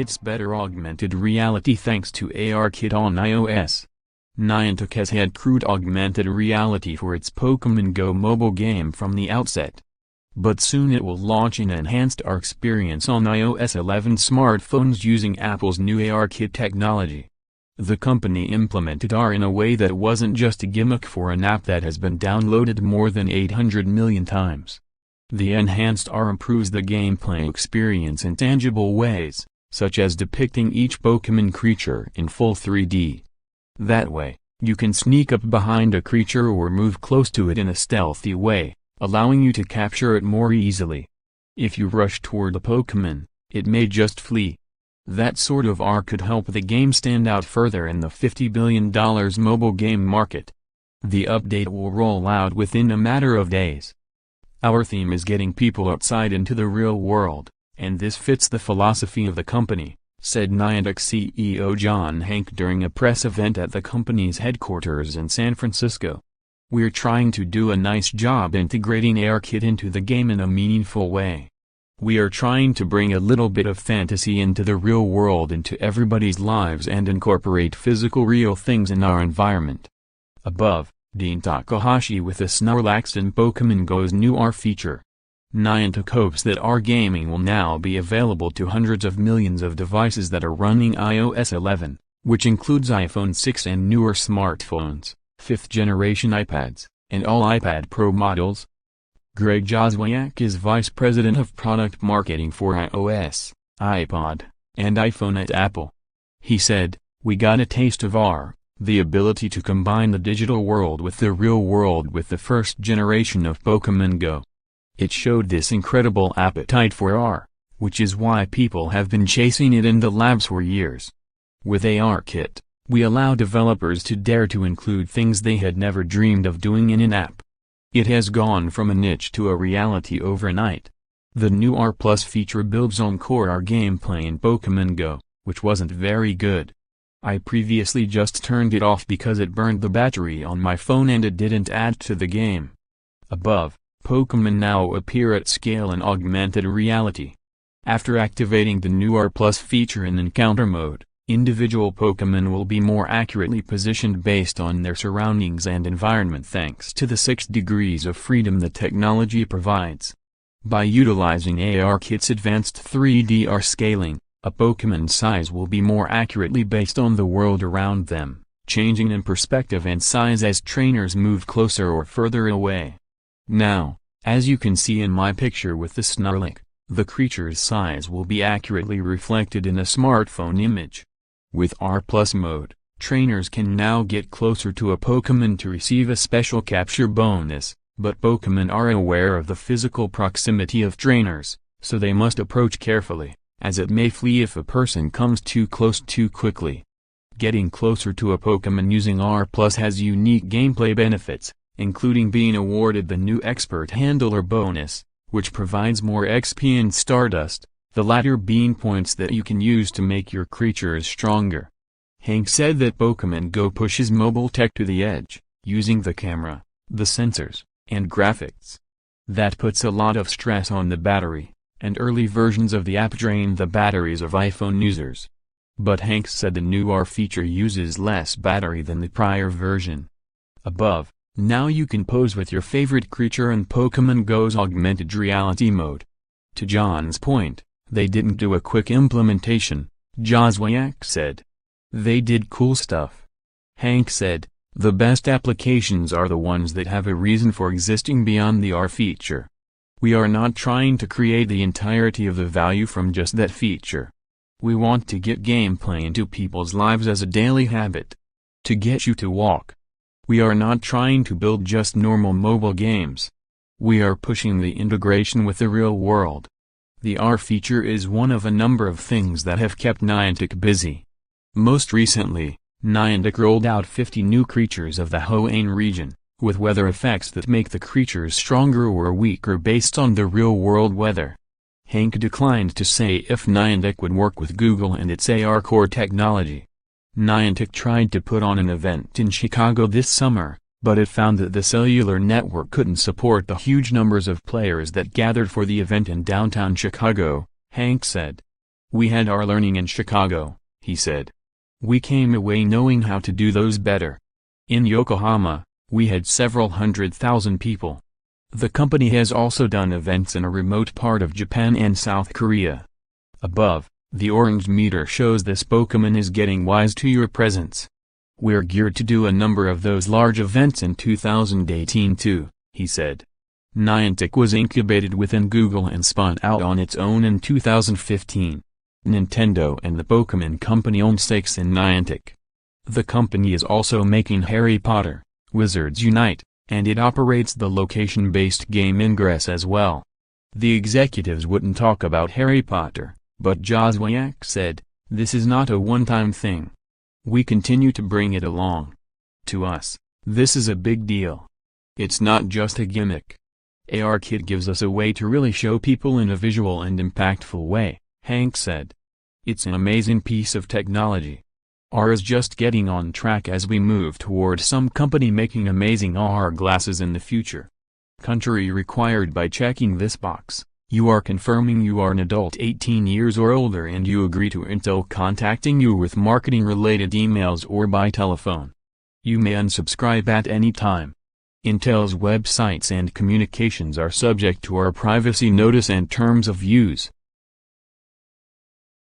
gets better augmented reality thanks to ARKit on iOS. Niantic has had crude augmented reality for its Pokémon Go mobile game from the outset. But soon it will launch an enhanced AR experience on iOS 11 smartphones using Apple's new ARKit technology. The company implemented AR in a way that wasn't just a gimmick for an app that has been downloaded more than 800 million times. The enhanced AR improves the gameplay experience in tangible ways, such as depicting each Pokémon creature in full 3D. That way, you can sneak up behind a creature or move close to it in a stealthy way, allowing you to capture it more easily. If you rush toward a Pokémon, it may just flee. That sort of AR could help the game stand out further in the $50 billion mobile game market. The update will roll out within a matter of days. Our theme is getting people outside into the real world, and this fits the philosophy of the company, said Niantic CEO John Hanke during a press event at the company's headquarters in San Francisco. "We're trying to do a nice job integrating ARKit into the game in a meaningful way. We are trying to bring a little bit of fantasy into the real world into everybody's lives and incorporate physical real things in our environment." Above, Dean Takahashi with the Snorlax in Pokémon Go's new AR feature. Niantic hopes that AR gaming will now be available to hundreds of millions of devices that are running iOS 11, which includes iPhone 6 and newer smartphones, 5th-generation iPads, and all iPad Pro models. Greg Joswiak is Vice President of Product Marketing for iOS, iPod, and iPhone at Apple. He said, "We got a taste of AR, the ability to combine the digital world with the real world with the first generation of Pokémon Go. It showed this incredible appetite for AR, which is why people have been chasing it in the labs for years. With ARKit, we allow developers to dare to include things they had never dreamed of doing in an app. It has gone from a niche to a reality overnight. The new AR Plus feature builds on core AR gameplay in Pokémon Go, which wasn't very good. I previously just turned it off because it burned the battery on my phone and it didn't add to the game." Above, Pokémon now appear at scale in augmented reality. After activating the new AR Plus feature in Encounter mode, individual Pokémon will be more accurately positioned based on their surroundings and environment thanks to the 6 degrees of freedom the technology provides. By utilizing ARKit's advanced 3D AR scaling, a Pokémon's size will be more accurately based on the world around them, changing in perspective and size as trainers move closer or further away. Now, as you can see in my picture with the Snorlax, the creature's size will be accurately reflected in a smartphone image. With AR Plus mode, trainers can now get closer to a Pokémon to receive a special capture bonus, but Pokémon are aware of the physical proximity of trainers, so they must approach carefully, as it may flee if a person comes too close too quickly. Getting closer to a Pokémon using AR Plus has unique gameplay benefits, including being awarded the new Expert Handler bonus, which provides more XP and Stardust, the latter being points that you can use to make your creatures stronger. Hanke said that Pokémon Go pushes mobile tech to the edge, using the camera, the sensors, and graphics. That puts a lot of stress on the battery, and early versions of the app drain the batteries of iPhone users. But Hanke said the new AR feature uses less battery than the prior version. Above, now you can pose with your favorite creature in Pokémon Go's augmented reality mode. To John's point, they didn't do a quick implementation, Joswiak said. They did cool stuff. Hanke said, "The best applications are the ones that have a reason for existing beyond the AR feature. We are not trying to create the entirety of the value from just that feature. We want to get gameplay into people's lives as a daily habit. To get you to walk. We are not trying to build just normal mobile games. We are pushing the integration with the real world." The AR feature is one of a number of things that have kept Niantic busy. Most recently, Niantic rolled out 50 new creatures of the Hoenn region, with weather effects that make the creatures stronger or weaker based on the real-world weather. Hanke declined to say if Niantic would work with Google and its AR core technology. Niantic tried to put on an event in Chicago this summer, but it found that the cellular network couldn't support the huge numbers of players that gathered for the event in downtown Chicago, Hanke said. We had our learning in Chicago, he said. We came away knowing how to do those better. In Yokohama, we had several 100,000 people. The company has also done events in a remote part of Japan and South Korea. Above, the orange meter shows this Pokémon is getting wise to your presence. We're geared to do a number of those large events in 2018 too, he said. Niantic was incubated within Google and spun out on its own in 2015. Nintendo and the Pokémon Company own stakes in Niantic. The company is also making Harry Potter, Wizards Unite, and it operates the location-based game Ingress as well. The executives wouldn't talk about Harry Potter, but Joswiak said, "This is not a one-time thing. We continue to bring it along. To us, this is a big deal. It's not just a gimmick. ARKit gives us a way to really show people in a visual and impactful way," Hanke said. "It's an amazing piece of technology. AR is just getting on track as we move toward some company making amazing AR glasses in the future. Country required by checking this box. You are confirming you are an adult 18 years or older and you agree to Intel contacting you with marketing-related emails or by telephone. You may unsubscribe at any time. Intel's websites and communications are subject to our privacy notice and terms of use.